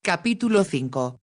Capítulo 5.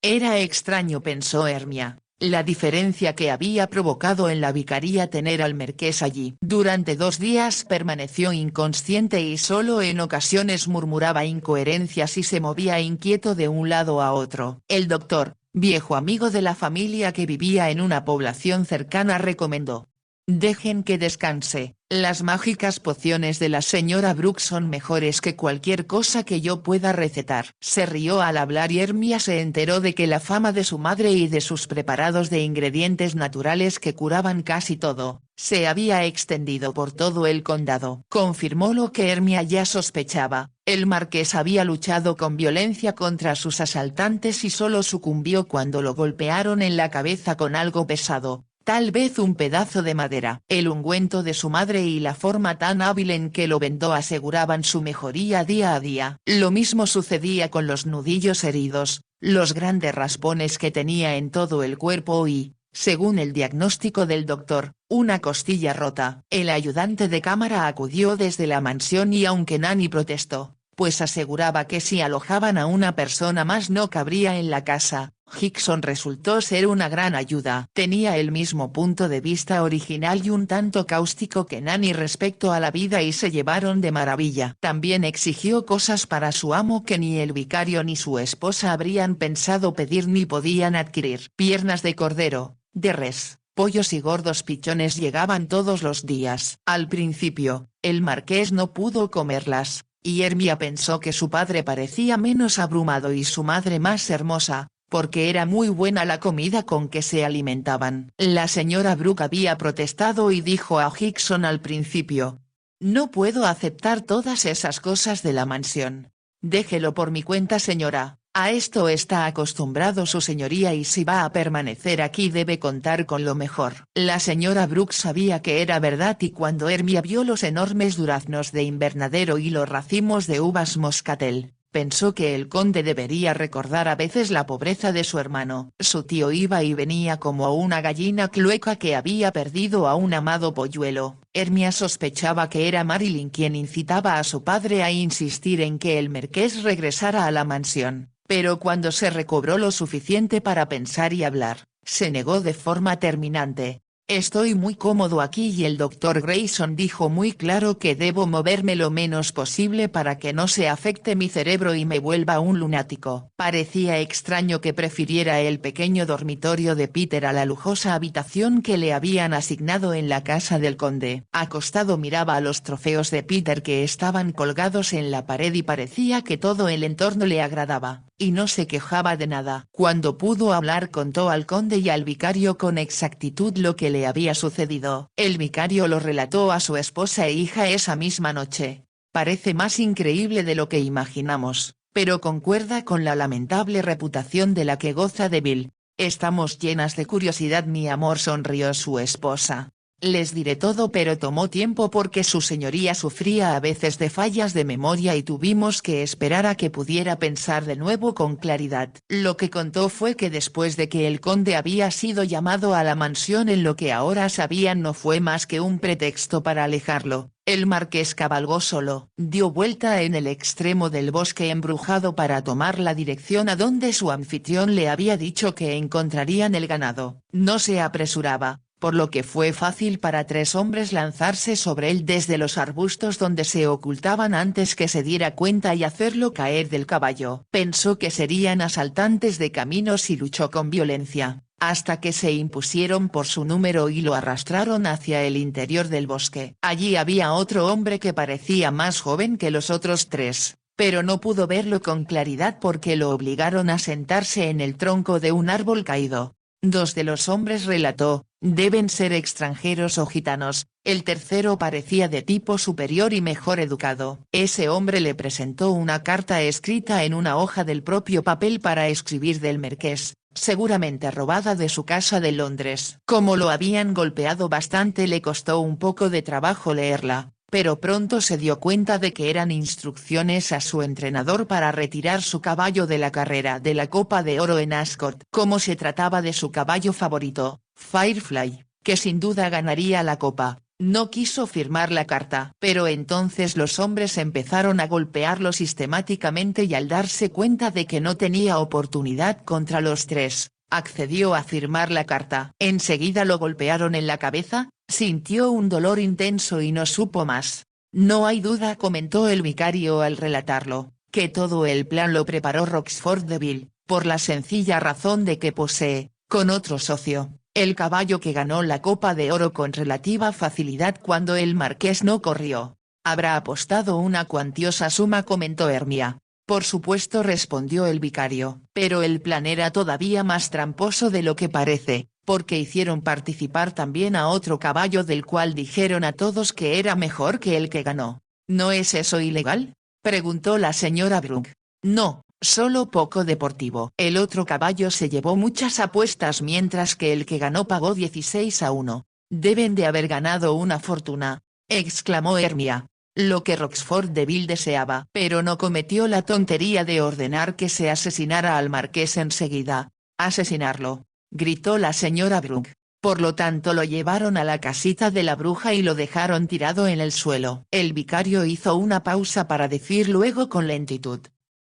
Era extraño, pensó Hermia, la diferencia que había provocado en la vicaría tener al marqués allí. Durante 2 días permaneció inconsciente y solo en ocasiones murmuraba incoherencias y se movía inquieto de un lado a otro. El doctor, viejo amigo de la familia que vivía en una población cercana, recomendó: «Dejen que descanse, las mágicas pociones de la señora Brooks son mejores que cualquier cosa que yo pueda recetar». Se rió al hablar y Hermia se enteró de que la fama de su madre y de sus preparados de ingredientes naturales que curaban casi todo, se había extendido por todo el condado. Confirmó lo que Hermia ya sospechaba: el marqués había luchado con violencia contra sus asaltantes y solo sucumbió cuando lo golpearon en la cabeza con algo pesado. Tal vez un pedazo de madera. El ungüento de su madre y la forma tan hábil en que lo vendó aseguraban su mejoría día a día. Lo mismo sucedía con los nudillos heridos, los grandes raspones que tenía en todo el cuerpo y, según el diagnóstico del doctor, una costilla rota. El ayudante de cámara acudió desde la mansión y aunque Nanny protestó, pues aseguraba que si alojaban a una persona más no cabría en la casa, Hickson resultó ser una gran ayuda. Tenía el mismo punto de vista original y un tanto cáustico que Nanny respecto a la vida y se llevaron de maravilla. También exigió cosas para su amo que ni el vicario ni su esposa habrían pensado pedir ni podían adquirir. Piernas de cordero, de res, pollos y gordos pichones llegaban todos los días. Al principio, el marqués no pudo comerlas, y Hermia pensó que su padre parecía menos abrumado y su madre más hermosa, porque era muy buena la comida con que se alimentaban. La señora Brooke había protestado y dijo a Hickson al principio: «No puedo aceptar todas esas cosas de la mansión. Déjelo por mi cuenta, señora, a esto está acostumbrado su señoría y si va a permanecer aquí debe contar con lo mejor». La señora Brooke sabía que era verdad y cuando Hermia vio los enormes duraznos de invernadero y los racimos de uvas moscatel, pensó que el conde debería recordar a veces la pobreza de su hermano. Su tío iba y venía como una gallina clueca que había perdido a un amado polluelo. Hermia sospechaba que era Marilyn quien incitaba a su padre a insistir en que el marqués regresara a la mansión, pero cuando se recobró lo suficiente para pensar y hablar, se negó de forma terminante: «Estoy muy cómodo aquí y el doctor Grayson dijo muy claro que debo moverme lo menos posible para que no se afecte mi cerebro y me vuelva un lunático». Parecía extraño que prefiriera el pequeño dormitorio de Peter a la lujosa habitación que le habían asignado en la casa del conde. Acostado miraba a los trofeos de Peter que estaban colgados en la pared y parecía que todo el entorno le agradaba, y no se quejaba de nada. Cuando pudo hablar contó al conde y al vicario con exactitud lo que le había sucedido. El vicario lo relató a su esposa e hija esa misma noche. «Parece más increíble de lo que imaginamos, pero concuerda con la lamentable reputación de la que goza de Bill. Estamos llenas de curiosidad, mi amor», sonrió su esposa. «Les diré todo, pero tomó tiempo porque su señoría sufría a veces de fallas de memoria y tuvimos que esperar a que pudiera pensar de nuevo con claridad». Lo que contó fue que después de que el conde había sido llamado a la mansión en lo que ahora sabían no fue más que un pretexto para alejarlo, el marqués cabalgó solo, dio vuelta en el extremo del bosque embrujado para tomar la dirección a donde su anfitrión le había dicho que encontrarían el ganado. No se apresuraba, por lo que fue fácil para 3 hombres lanzarse sobre él desde los arbustos donde se ocultaban antes que se diera cuenta y hacerlo caer del caballo. Pensó que serían asaltantes de caminos y luchó con violencia, hasta que se impusieron por su número y lo arrastraron hacia el interior del bosque. Allí había otro hombre que parecía más joven que los otros 3, pero no pudo verlo con claridad porque lo obligaron a sentarse en el tronco de un árbol caído. 2 de los hombres, relató, deben ser extranjeros o gitanos. El tercero parecía de tipo superior y mejor educado. Ese hombre le presentó una carta escrita en una hoja del propio papel para escribir del marqués, seguramente robada de su casa de Londres. Como lo habían golpeado bastante le costó un poco de trabajo leerla, pero pronto se dio cuenta de que eran instrucciones a su entrenador para retirar su caballo de la carrera de la Copa de Oro en Ascot. Como se trataba de su caballo favorito, Firefly, que sin duda ganaría la copa, No quiso firmar la carta. Pero entonces los hombres empezaron a golpearlo sistemáticamente y al darse cuenta de que no tenía oportunidad contra los tres, accedió a firmar la carta. Enseguida lo golpearon en la cabeza, sintió un dolor intenso y no supo más. No hay duda, comentó el vicario al relatarlo, que todo el plan lo preparó Roxford Deville, por la sencilla razón de que posee, con otro socio, el caballo que ganó la Copa de Oro con relativa facilidad cuando el marqués no corrió. Habrá apostado una cuantiosa suma, comentó Hermia. Por supuesto, respondió el vicario, pero el plan era todavía más tramposo de lo que parece, porque hicieron participar también a otro caballo del cual dijeron a todos que era mejor que el que ganó. ¿No es eso ilegal?, preguntó la señora Brooke. No, solo poco deportivo. El otro caballo se llevó muchas apuestas mientras que el que ganó pagó 16-1. Deben de haber ganado una fortuna, exclamó Hermia. Lo que Roxford Deville deseaba. Pero no cometió la tontería de ordenar que se asesinara al marqués enseguida. «Asesinarlo», gritó la señora Brooke. Por lo tanto lo llevaron a la casita de la bruja y lo dejaron tirado en el suelo. El vicario hizo una pausa para decir luego con lentitud: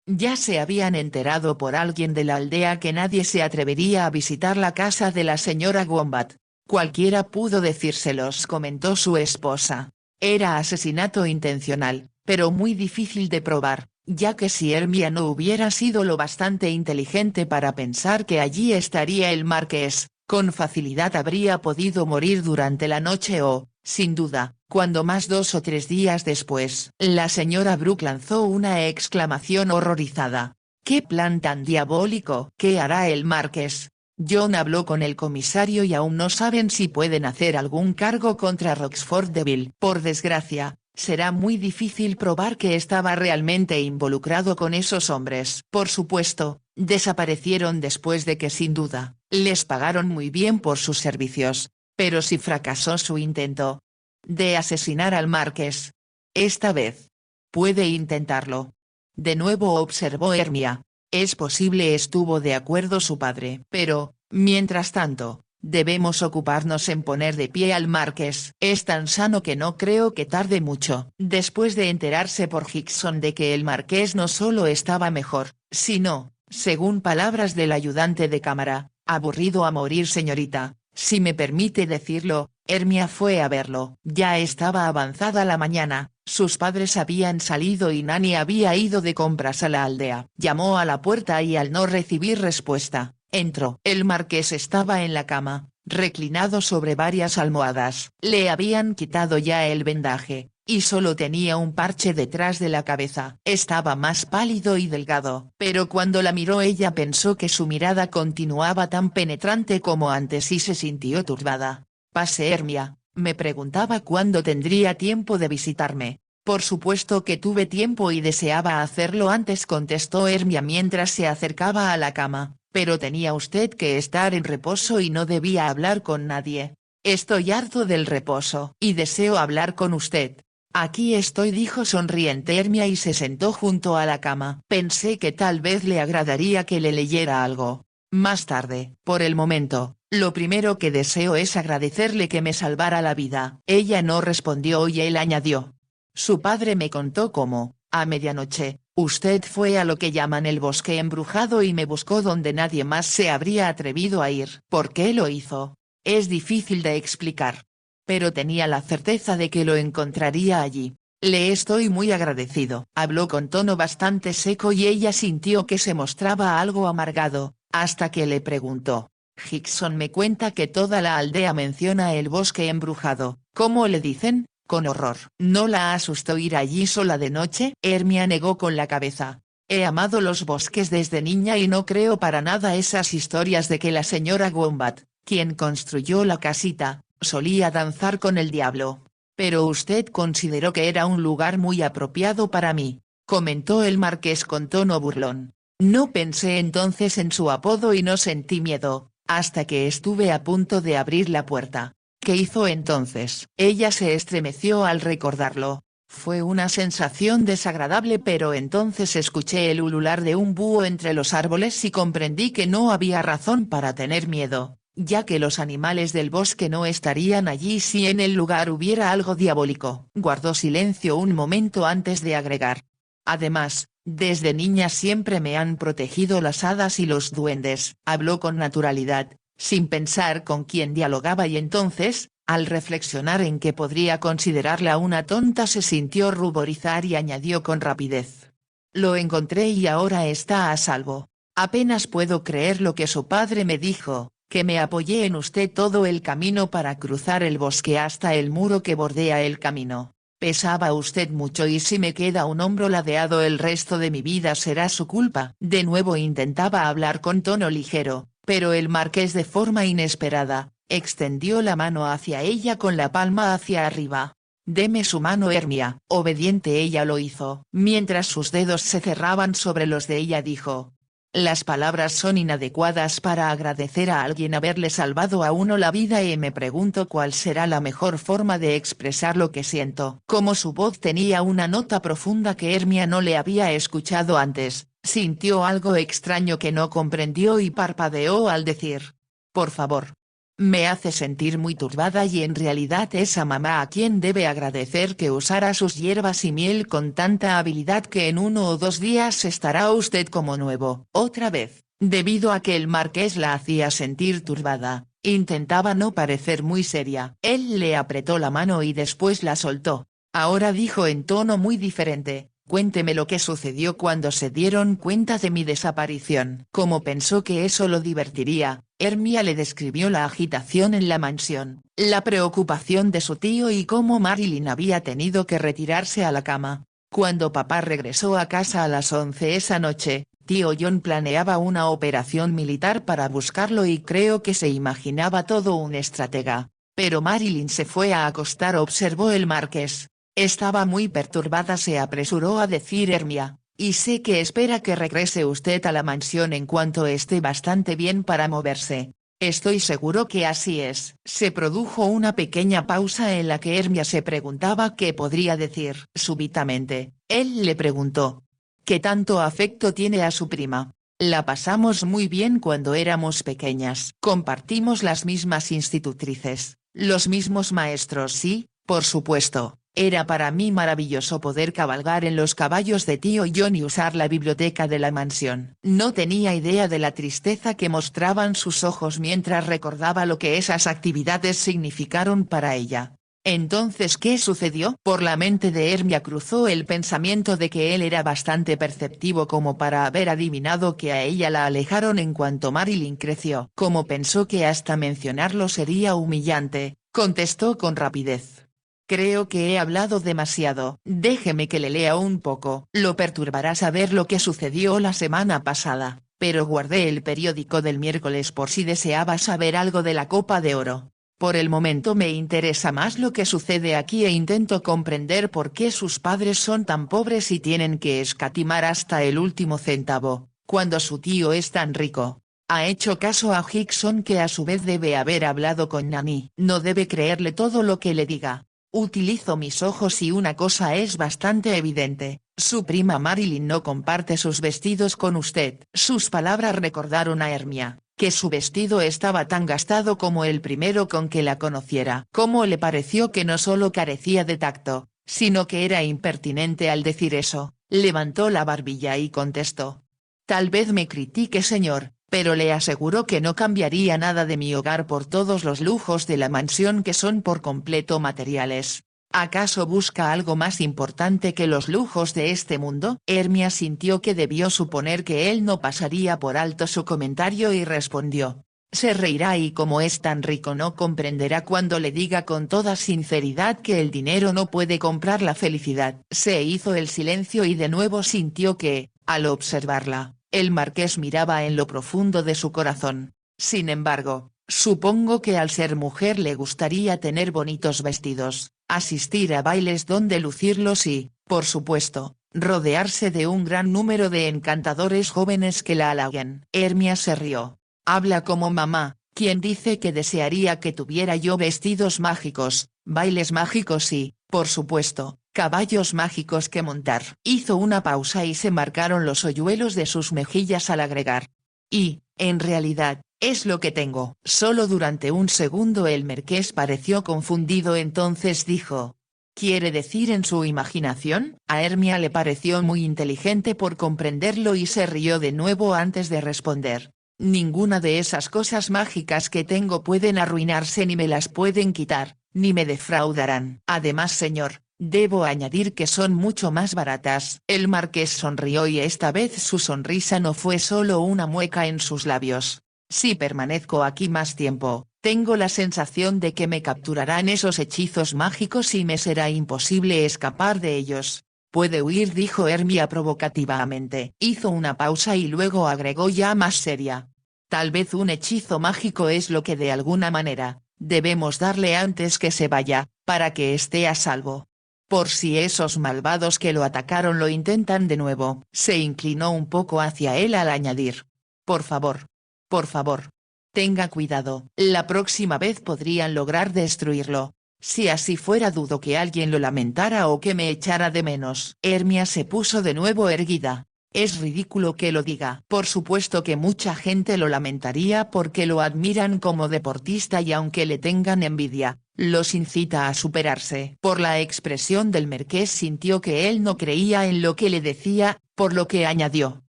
ya se habían enterado por alguien de la aldea que nadie se atrevería a visitar la casa de la señora Wombat. Cualquiera pudo decírselos, comentó su esposa. Era asesinato intencional, pero muy difícil de probar, ya que si Hermia no hubiera sido lo bastante inteligente para pensar que allí estaría el marqués, con facilidad habría podido morir durante la noche o, sin duda, cuando más 2 o 3 días después. La señora Brooke lanzó una exclamación horrorizada. «¿Qué plan tan diabólico? ¿Qué hará el marqués?». John habló con el comisario y aún no saben si pueden hacer algún cargo contra Roxford Deville. Por desgracia, será muy difícil probar que estaba realmente involucrado con esos hombres. Por supuesto, desaparecieron después de que sin duda, les pagaron muy bien por sus servicios. Pero si fracasó su intento de asesinar al marqués, esta vez puede intentarlo. De nuevo observó Hermia. Es posible, estuvo de acuerdo su padre. Pero, mientras tanto, debemos ocuparnos en poner de pie al marqués. Es tan sano que no creo que tarde mucho. Después de enterarse por Hickson de que el marqués no solo estaba mejor, sino, según palabras del ayudante de cámara, aburrido a morir, señorita, si me permite decirlo, Hermia fue a verlo. Ya estaba avanzada la mañana, sus padres habían salido y Nanny había ido de compras a la aldea. Llamó a la puerta y al no recibir respuesta, entró. El marqués estaba en la cama, reclinado sobre varias almohadas. Le habían quitado ya el vendaje, y solo tenía un parche detrás de la cabeza. Estaba más pálido y delgado, pero cuando la miró ella pensó que su mirada continuaba tan penetrante como antes y se sintió turbada. «Pase, Hermia», me preguntaba cuándo tendría tiempo de visitarme. «Por supuesto que tuve tiempo y deseaba hacerlo antes», contestó Hermia mientras se acercaba a la cama, «pero tenía usted que estar en reposo y no debía hablar con nadie». «Estoy harto del reposo. Y deseo hablar con usted». «Aquí estoy», dijo sonriente Hermia y se sentó junto a la cama. «Pensé que tal vez le agradaría que le leyera algo más tarde. Por el momento, lo primero que deseo es agradecerle que me salvara la vida». Ella no respondió y él añadió: «Su padre me contó cómo, a medianoche, usted fue a lo que llaman el bosque embrujado y me buscó donde nadie más se habría atrevido a ir». «¿Por qué lo hizo?». «Es difícil de explicar. Pero tenía la certeza de que lo encontraría allí. Le estoy muy agradecido». Habló con tono bastante seco y ella sintió que se mostraba algo amargado, hasta que le preguntó: «Hickson me cuenta que toda la aldea menciona el bosque embrujado, ¿cómo le dicen?». Con horror. «¿No la asustó ir allí sola de noche?». Hermia negó con la cabeza. «He amado los bosques desde niña y no creo para nada esas historias de que la señora Wombat, quien construyó la casita, solía danzar con el diablo». «Pero usted consideró que era un lugar muy apropiado para mí», comentó el marqués con tono burlón. «No pensé entonces en su apodo y no sentí miedo, hasta que estuve a punto de abrir la puerta». «¿Qué hizo entonces?». Ella se estremeció al recordarlo. «Fue una sensación desagradable, pero entonces escuché el ulular de un búho entre los árboles y comprendí que no había razón para tener miedo. ya que los animales del bosque no estarían allí si en el lugar hubiera algo diabólico. Guardó silencio un momento antes de agregar. Además, desde niña siempre me han protegido las hadas y los duendes. Habló con naturalidad, sin pensar con quién dialogaba y entonces, al reflexionar en que podría considerarla una tonta se sintió ruborizar y añadió con rapidez. Lo encontré y ahora está a salvo. Apenas puedo creer lo que su padre me dijo, que me apoyé en usted todo el camino para cruzar el bosque hasta el muro que bordea el camino. Pesaba usted mucho y si me queda un hombro ladeado el resto de mi vida será su culpa. De nuevo intentaba hablar con tono ligero, pero el marqués de forma inesperada, extendió la mano hacia ella con la palma hacia arriba. Deme su mano Hermia. Obediente ella lo hizo. Mientras sus dedos se cerraban sobre los de ella dijo. Las palabras son inadecuadas para agradecer a alguien haberle salvado a uno la vida y me pregunto cuál será la mejor forma de expresar lo que siento. Como su voz tenía una nota profunda que Hermia no le había escuchado antes, sintió algo extraño que no comprendió y parpadeó al decir. Por favor. Me hace sentir muy turbada y en realidad es a mamá a quien debe agradecer que usara sus hierbas y miel con tanta habilidad que en 1 o 2 días estará usted como nuevo. Otra vez, debido a que el marqués la hacía sentir turbada, intentaba no parecer muy seria. Él le apretó la mano y después la soltó. Ahora dijo en tono muy diferente. Cuénteme lo que sucedió cuando se dieron cuenta de mi desaparición. Como pensó que eso lo divertiría, Hermia le describió la agitación en la mansión, la preocupación de su tío y cómo Marilyn había tenido que retirarse a la cama. Cuando papá regresó a casa a las 11 esa noche, tío John planeaba una operación militar para buscarlo y creo que se imaginaba todo un estratega. Pero Marilyn se fue a acostar, observó el marqués. Estaba muy perturbada, se apresuró a decir Hermia, y sé que espera que regrese usted a la mansión en cuanto esté bastante bien para moverse. Estoy seguro que así es. Se produjo una pequeña pausa en la que Hermia se preguntaba qué podría decir. Súbitamente, él le preguntó. ¿Qué tanto afecto tiene a su prima? La pasamos muy bien cuando éramos pequeñas. Compartimos las mismas institutrices, los mismos maestros sí, por supuesto. Era para mí maravilloso poder cabalgar en los caballos de tío John y usar la biblioteca de la mansión. No tenía idea de la tristeza que mostraban sus ojos mientras recordaba lo que esas actividades significaron para ella. Entonces, ¿qué sucedió? Por la mente de Hermia cruzó el pensamiento de que él era bastante perceptivo como para haber adivinado que a ella la alejaron en cuanto Marilyn creció. Como pensó que hasta mencionarlo sería humillante, contestó con rapidez. Creo que he hablado demasiado. Déjeme que le lea un poco. Lo perturbará saber lo que sucedió la semana pasada, pero guardé el periódico del miércoles por si deseaba saber algo de la Copa de Oro. Por el momento me interesa más lo que sucede aquí e intento comprender por qué sus padres son tan pobres y tienen que escatimar hasta el último centavo, cuando su tío es tan rico. Ha hecho caso a Hickson, que a su vez debe haber hablado con Nanny. No debe creerle todo lo que le diga. Utilizo mis ojos y una cosa es bastante evidente, su prima Marilyn no comparte sus vestidos con usted. Sus palabras recordaron a Hermia, que su vestido estaba tan gastado como el primero con que la conociera. Cómo le pareció que no solo carecía de tacto, sino que era impertinente al decir eso. Levantó la barbilla y contestó. Tal vez me critique, señor, pero le aseguro que no cambiaría nada de mi hogar por todos los lujos de la mansión que son por completo materiales. ¿Acaso busca algo más importante que los lujos de este mundo? Hermia sintió que debió suponer que él no pasaría por alto su comentario y respondió. Se reirá y como es tan rico no comprenderá cuando le diga con toda sinceridad que el dinero no puede comprar la felicidad. Se hizo el silencio y de nuevo sintió que, al observarla, el marqués miraba en lo profundo de su corazón. Sin embargo, supongo que al ser mujer le gustaría tener bonitos vestidos, asistir a bailes donde lucirlos y, por supuesto, rodearse de un gran número de encantadores jóvenes que la halaguen. Hermia se rió. Habla como mamá, quien dice que desearía que tuviera yo vestidos mágicos, bailes mágicos y, por supuesto, caballos mágicos que montar. Hizo una pausa y se marcaron los hoyuelos de sus mejillas al agregar. Y, en realidad, Es lo que tengo. Solo durante un segundo el marqués pareció confundido, entonces dijo. ¿Quiere decir en su imaginación? A Hermia le pareció muy inteligente por comprenderlo y se rió de nuevo antes de responder. Ninguna de esas cosas mágicas que tengo pueden arruinarse ni me las pueden quitar, ni me defraudarán. Además, señor, debo añadir que son mucho más baratas. El marqués sonrió y esta vez su sonrisa no fue solo una mueca en sus labios. Si permanezco aquí más tiempo, tengo la sensación de que me capturarán esos hechizos mágicos y me será imposible escapar de ellos. Puede huir, dijo Hermia provocativamente. Hizo una pausa y luego agregó ya más seria. Tal vez un hechizo mágico es lo que de alguna manera, debemos darle antes que se vaya, para que esté a salvo. Por si esos malvados que lo atacaron lo intentan de nuevo. Se inclinó un poco hacia él al añadir. Por favor. Por favor. Tenga cuidado. La próxima vez podrían lograr destruirlo. Si así fuera dudo que alguien lo lamentara o que me echara de menos. Hermia se puso de nuevo erguida. Es ridículo que lo diga. Por supuesto que mucha gente lo lamentaría porque lo admiran como deportista y aunque le tengan envidia, los incita a superarse. Por la expresión del marqués sintió que él no creía en lo que le decía, por lo que añadió.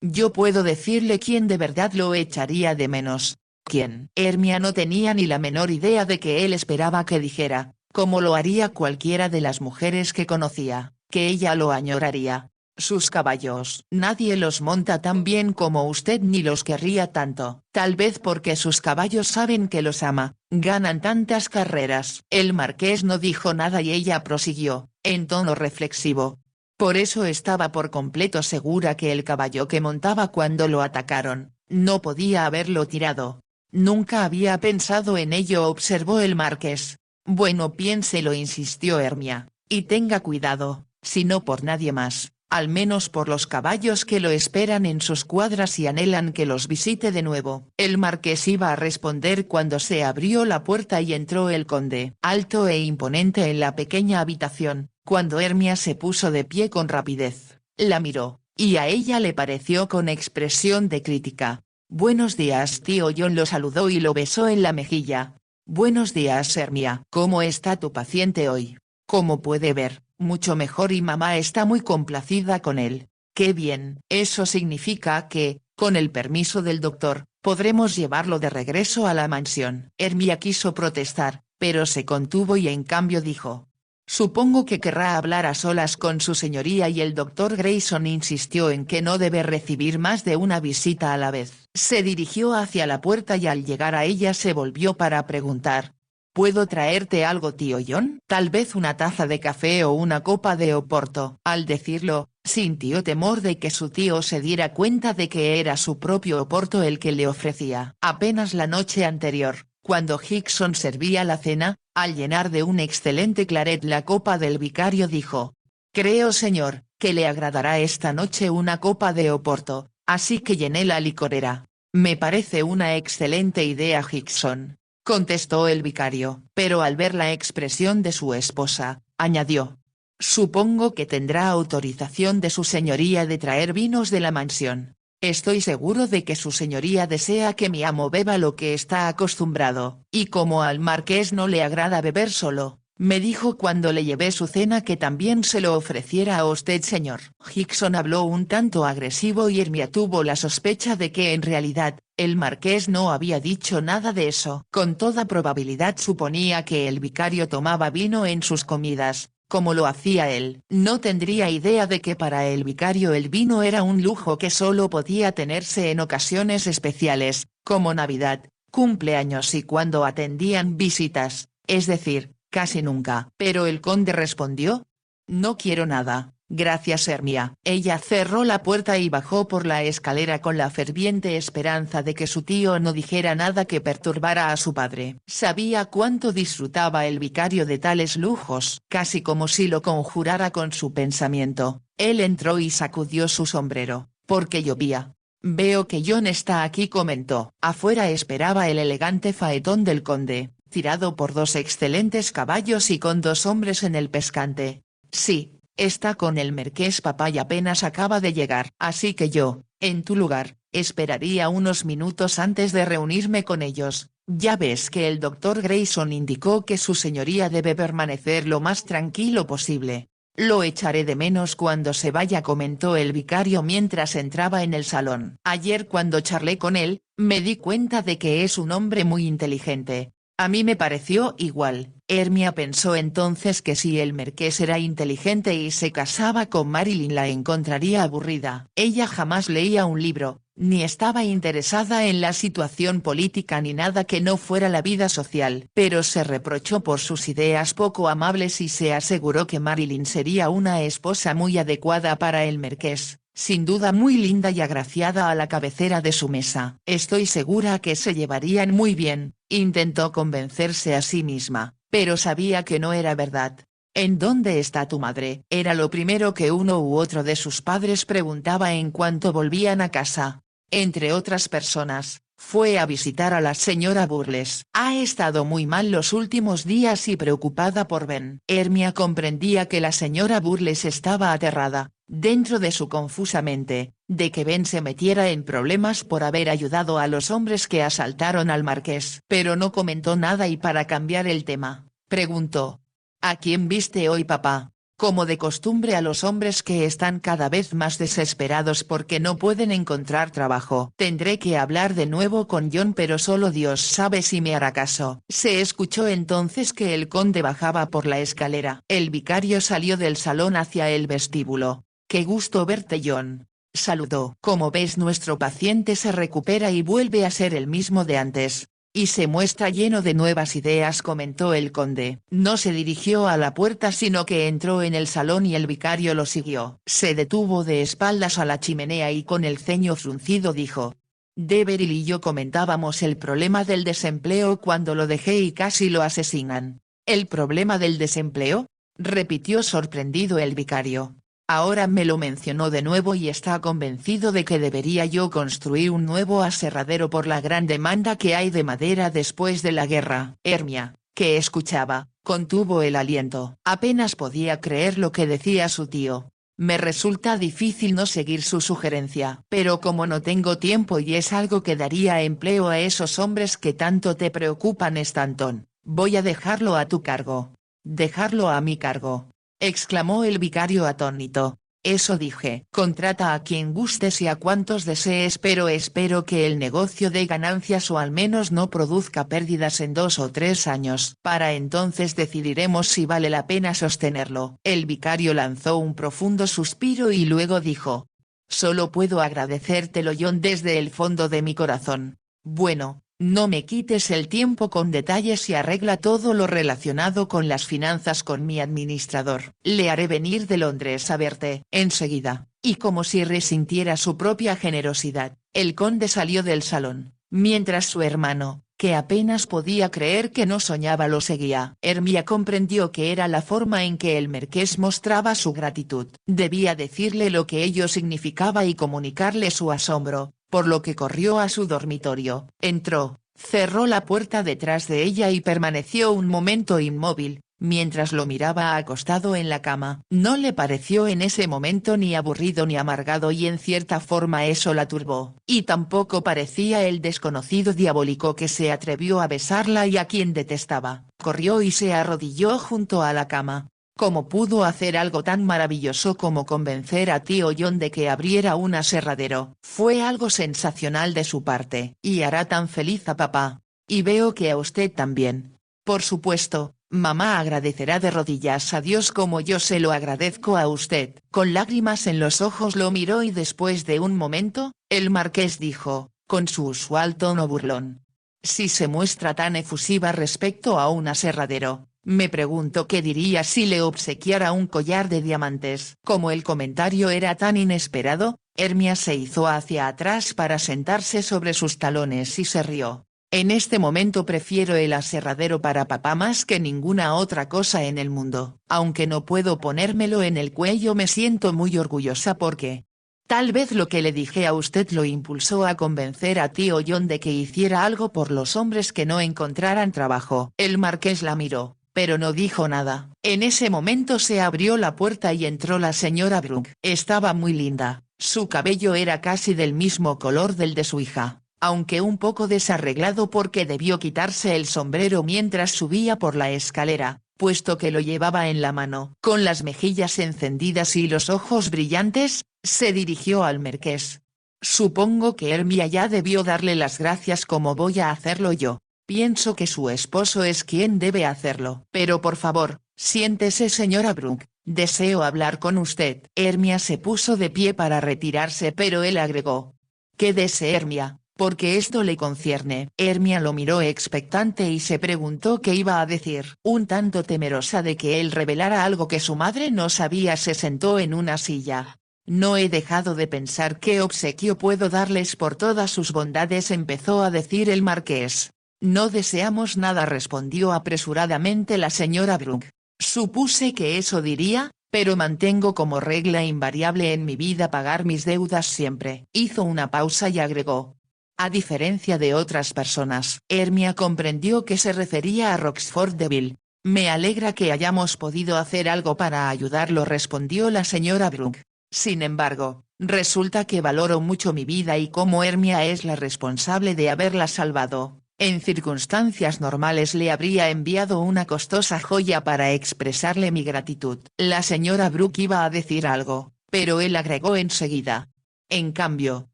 Yo puedo decirle quién de verdad lo echaría de menos. ¿Quién? Hermia no tenía ni la menor idea de que él esperaba que dijera, como lo haría cualquiera de las mujeres que conocía, que ella lo añoraría. Sus caballos. Nadie los monta tan bien como usted ni los querría tanto. Tal vez porque sus caballos saben que los ama, ganan tantas carreras. El marqués no dijo nada y ella prosiguió, en tono reflexivo. Por eso estaba por completo segura que el caballo que montaba cuando lo atacaron, no podía haberlo tirado. Nunca había pensado en ello, observó el marqués. Bueno, piénselo, insistió Hermia, y tenga cuidado, si no por nadie más, al menos por los caballos que lo esperan en sus cuadras y anhelan que los visite de nuevo. El marqués iba a responder cuando se abrió la puerta y entró el conde, alto e imponente en la pequeña habitación. Cuando Hermia se puso de pie con rapidez, la miró, y a ella le pareció con expresión de crítica. Buenos días, tío John, lo saludó y lo besó en la mejilla. Buenos días, Hermia. ¿Cómo está tu paciente hoy? Como puede ver, mucho mejor y mamá está muy complacida con él. Qué bien. Eso significa que, con el permiso del doctor, podremos llevarlo de regreso a la mansión. Hermia quiso protestar, pero se contuvo y en cambio dijo. Supongo que querrá hablar a solas con su señoría y el doctor Grayson insistió en que no debe recibir más de una visita a la vez. Se dirigió hacia la puerta y al llegar a ella se volvió para preguntar. ¿Puedo traerte algo, tío John? Tal vez una taza de café o una copa de oporto. Al decirlo, sintió temor de que su tío se diera cuenta de que era su propio oporto el que le ofrecía. Apenas la noche anterior, cuando Hickson servía la cena, al llenar de un excelente claret la copa del vicario dijo. Creo, señor, que le agradará esta noche una copa de oporto, así que llené la licorera. Me parece una excelente idea, Hickson, contestó el vicario, pero al ver la expresión de su esposa, añadió. Supongo que tendrá autorización de su señoría de traer vinos de la mansión. Estoy seguro de que su señoría desea que mi amo beba lo que está acostumbrado, y como al marqués no le agrada beber solo, me dijo cuando le llevé su cena que también se lo ofreciera a usted, señor. Hickson habló un tanto agresivo y Hermia tuvo la sospecha de que en realidad, el marqués no había dicho nada de eso. Con toda probabilidad suponía que el vicario tomaba vino en sus comidas, como lo hacía él. No tendría idea de que para el vicario el vino era un lujo que solo podía tenerse en ocasiones especiales, como Navidad, cumpleaños y cuando atendían visitas, es decir, casi nunca. Pero el conde respondió. No quiero nada, gracias, Hermia. Ella cerró la puerta y bajó por la escalera con la ferviente esperanza de que su tío no dijera nada que perturbara a su padre. Sabía cuánto disfrutaba el vicario de tales lujos. Casi como si lo conjurara con su pensamiento, él entró y sacudió su sombrero, porque llovía. Veo que John está aquí, comentó. Afuera esperaba el elegante faetón del conde, tirado por dos excelentes caballos y con dos hombres en el pescante. Sí, está con el marqués papá y apenas acaba de llegar. Así que yo, en tu lugar, Esperaría unos minutos antes de reunirme con ellos. Ya ves que el doctor Grayson indicó que su señoría debe permanecer lo más tranquilo posible. Lo echaré de menos cuando se vaya, comentó el vicario mientras entraba en el salón. Ayer cuando charlé con él, me di cuenta de que es un hombre muy inteligente. A mí me pareció igual. Hermia pensó entonces que si el marqués era inteligente y se casaba con Marilyn la encontraría aburrida. Ella jamás leía un libro, ni estaba interesada en la situación política ni nada que no fuera la vida social. Pero se reprochó por sus ideas poco amables y se aseguró que Marilyn sería una esposa muy adecuada para el marqués. Sin duda muy linda y agraciada a la cabecera de su mesa. Estoy segura que se llevarían muy bien, intentó convencerse a sí misma, pero sabía que no era verdad. ¿En dónde está tu madre?, era lo primero que uno u otro de sus padres preguntaba en cuanto volvían a casa. Entre otras personas, fue a visitar a la señora Burles. Ha estado muy mal los últimos días y preocupada por Ben. Hermia comprendía que la señora Burles estaba aterrada, dentro de su confusa mente, de que Ben se metiera en problemas por haber ayudado a los hombres que asaltaron al marqués. Pero no comentó nada y para cambiar el tema, preguntó: ¿A quién viste hoy, papá? Como de costumbre, a los hombres que están cada vez más desesperados porque no pueden encontrar trabajo. Tendré que hablar de nuevo con John, pero solo Dios sabe si me hará caso. Se escuchó entonces que el conde bajaba por la escalera. El vicario salió del salón hacia el vestíbulo. «Qué gusto verte, John», saludó. «Como ves, nuestro paciente se recupera y vuelve a ser el mismo de antes. Y se muestra lleno de nuevas ideas», comentó el conde. No se dirigió a la puerta sino que entró en el salón y el vicario lo siguió. Se detuvo de espaldas a la chimenea y con el ceño fruncido dijo: «Deveril y yo comentábamos el problema del desempleo cuando lo dejé y casi lo asesinan». «¿El problema del desempleo?», repitió sorprendido el vicario. «Ahora me lo mencionó de nuevo y está convencido de que debería yo construir un nuevo aserradero por la gran demanda que hay de madera después de la guerra». Hermia, que escuchaba, contuvo el aliento. Apenas podía creer lo que decía su tío. «Me resulta difícil no seguir su sugerencia. Pero como no tengo tiempo y es algo que daría empleo a esos hombres que tanto te preocupan, Stanton, voy a dejarlo a tu cargo». «¿Dejarlo a mi cargo?», exclamó el vicario atónito. «Eso dije. Contrata a quien gustes y a cuantos desees, pero espero que el negocio dé ganancias o al menos no produzca pérdidas en 2 o 3 años. Para entonces decidiremos si vale la pena sostenerlo». El vicario lanzó un profundo suspiro y luego dijo: «Solo puedo agradecértelo, John, desde el fondo de mi corazón. Bueno, no me quites el tiempo con detalles y arregla todo lo relacionado con las finanzas con mi administrador. Le haré venir de Londres a verte enseguida». Y como si resintiera su propia generosidad, el conde salió del salón, mientras su hermano, que apenas podía creer que no soñaba, lo seguía. Hermia comprendió que era la forma en que el marqués mostraba su gratitud. Debía decirle lo que ello significaba y comunicarle su asombro, por lo que corrió a su dormitorio. Entró, cerró la puerta detrás de ella y permaneció un momento inmóvil, mientras lo miraba acostado en la cama. No le pareció en ese momento ni aburrido ni amargado y en cierta forma eso la turbó. Y tampoco parecía el desconocido diabólico que se atrevió a besarla y a quien detestaba. Corrió y se arrodilló junto a la cama. ¿Cómo pudo hacer algo tan maravilloso como convencer a tío John de que abriera un aserradero? Fue algo sensacional de su parte. Y hará tan feliz a papá. Y veo que a usted también. Por supuesto, mamá agradecerá de rodillas a Dios como yo se lo agradezco a usted. Con lágrimas en los ojos lo miró y después de un momento, el marqués dijo, con su usual tono burlón: «Si se muestra tan efusiva respecto a un aserradero, me pregunto qué diría si le obsequiara un collar de diamantes». Como el comentario era tan inesperado, Hermia se hizo hacia atrás para sentarse sobre sus talones y se rió. «En este momento prefiero el aserradero para papá más que ninguna otra cosa en el mundo. Aunque no puedo ponérmelo en el cuello, me siento muy orgullosa porque tal vez lo que le dije a usted lo impulsó a convencer a tío John de que hiciera algo por los hombres que no encontraran trabajo». El marqués la miró, pero no dijo nada. En ese momento se abrió la puerta y entró la señora Brooke. Estaba muy linda, Su cabello era casi del mismo color del de su hija, aunque un poco desarreglado porque debió quitarse el sombrero mientras subía por la escalera, puesto que lo llevaba en la mano. Con las mejillas encendidas y los ojos brillantes, se dirigió al marqués. Supongo que Hermia ya debió darle las gracias como voy a hacerlo yo. Pienso que su esposo es quien debe hacerlo. Pero por favor, siéntese señora Brooke, deseo hablar con usted. Hermia se puso de pie para retirarse pero él agregó. Quédese Hermia, porque esto le concierne. Hermia lo miró expectante y se preguntó qué iba a decir. Un tanto temerosa de que él revelara algo que su madre no sabía, se sentó en una silla. No he dejado de pensar qué obsequio puedo darles por todas sus bondades, empezó a decir el marqués. No deseamos nada, respondió apresuradamente la señora Brooke. Supuse que eso diría, pero mantengo como regla invariable en mi vida pagar mis deudas siempre. Hizo una pausa y agregó. A diferencia de otras personas. Hermia comprendió que se refería a Roxford Deville. Me alegra que hayamos podido hacer algo para ayudarlo, respondió la señora Brooke. Sin embargo, resulta que valoro mucho mi vida y como Hermia es la responsable de haberla salvado. En circunstancias normales le habría enviado una costosa joya para expresarle mi gratitud. La señora Brooke iba a decir algo, pero él agregó enseguida. En cambio,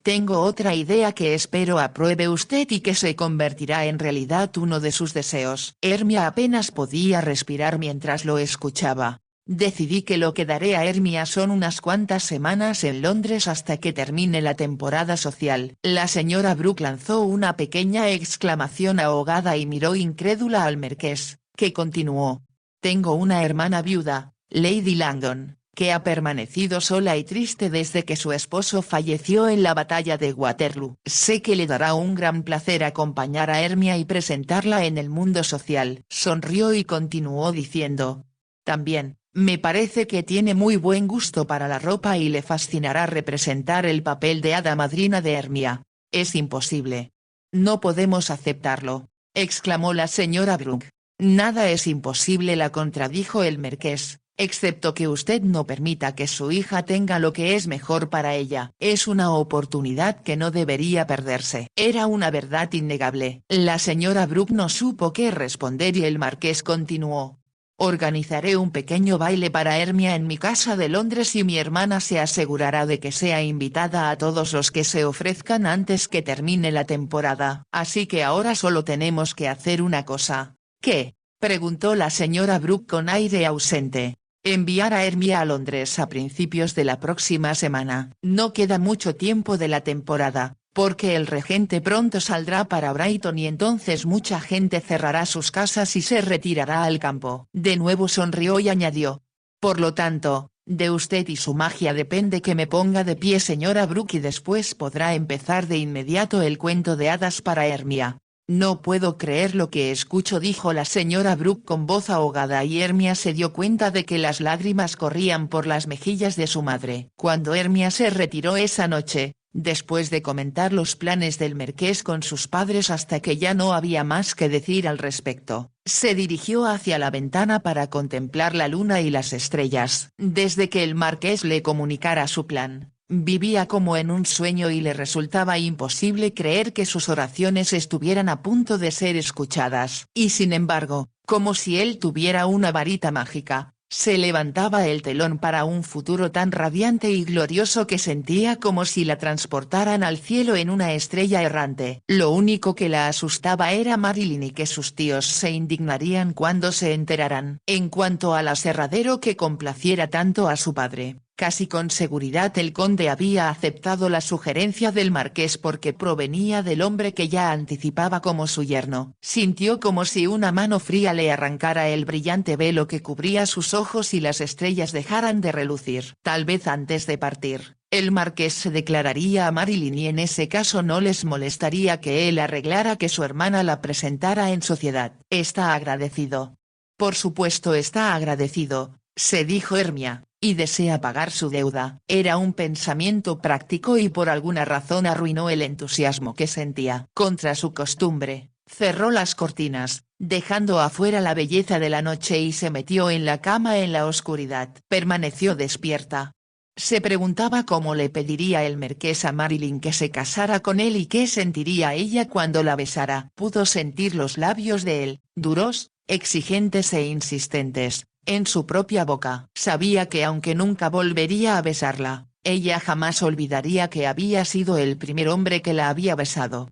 tengo otra idea que espero apruebe usted y que se convertirá en realidad uno de sus deseos. Hermia apenas podía respirar mientras lo escuchaba. Decidí que lo que daré a Hermia son unas cuantas semanas en Londres hasta que termine la temporada social. La señora Brooke lanzó una pequeña exclamación ahogada y miró incrédula al marqués, que continuó. Tengo una hermana viuda, Lady Langdon, que ha permanecido sola y triste desde que su esposo falleció en la batalla de Waterloo. Sé que le dará un gran placer acompañar a Hermia y presentarla en el mundo social. Sonrió y continuó diciendo. También, me parece que tiene muy buen gusto para la ropa y le fascinará representar el papel de hada madrina de Hermia. Es imposible. No podemos aceptarlo, exclamó la señora Brooke. Nada es imposible, la contradijo el marqués, excepto que usted no permita que su hija tenga lo que es mejor para ella. Es una oportunidad que no debería perderse. Era una verdad innegable. La señora Brooke no supo qué responder y el marqués continuó. Organizaré un pequeño baile para Hermia en mi casa de Londres y mi hermana se asegurará de que sea invitada a todos los que se ofrezcan antes que termine la temporada. Así que ahora solo tenemos que hacer una cosa. ¿Qué? Preguntó la señora Brooke con aire ausente. Enviar a Hermia a Londres a principios de la próxima semana. No queda mucho tiempo de la temporada, porque el regente pronto saldrá para Brighton y entonces mucha gente cerrará sus casas y se retirará al campo. De nuevo sonrió y añadió. Por lo tanto, de usted y su magia depende que me ponga de pie, señora Brooke, y después podrá empezar de inmediato el cuento de hadas para Hermia. No puedo creer lo que escucho, dijo la señora Brooke con voz ahogada, y Hermia se dio cuenta de que las lágrimas corrían por las mejillas de su madre. Cuando Hermia se retiró esa noche, después de comentar los planes del marqués con sus padres hasta que ya no había más que decir al respecto, se dirigió hacia la ventana para contemplar la luna y las estrellas. Desde que el marqués le comunicara su plan, vivía como en un sueño y le resultaba imposible creer que sus oraciones estuvieran a punto de ser escuchadas. Y sin embargo, como si él tuviera una varita mágica, se levantaba el telón para un futuro tan radiante y glorioso que sentía como si la transportaran al cielo en una estrella errante. Lo único que la asustaba era Marilyn y que sus tíos se indignarían cuando se enteraran. En cuanto al aserradero que complaciera tanto a su padre, casi con seguridad el conde había aceptado la sugerencia del marqués porque provenía del hombre que ya anticipaba como su yerno. Sintió como si una mano fría le arrancara el brillante velo que cubría sus ojos y las estrellas dejaran de relucir. Tal vez antes de partir, el marqués se declararía a Marilyn y en ese caso no les molestaría que él arreglara que su hermana la presentara en sociedad. Está agradecido. Por supuesto está agradecido, se dijo Hermia, y desea pagar su deuda. Era un pensamiento práctico y por alguna razón arruinó el entusiasmo que sentía. Contra su costumbre, cerró las cortinas, dejando afuera la belleza de la noche y se metió en la cama en la oscuridad. Permaneció despierta. Se preguntaba cómo le pediría el marqués a Marilyn que se casara con él y qué sentiría ella cuando la besara. Pudo sentir los labios de él, duros, exigentes e insistentes, en su propia boca. Sabía que aunque nunca volvería a besarla, ella jamás olvidaría que había sido el primer hombre que la había besado.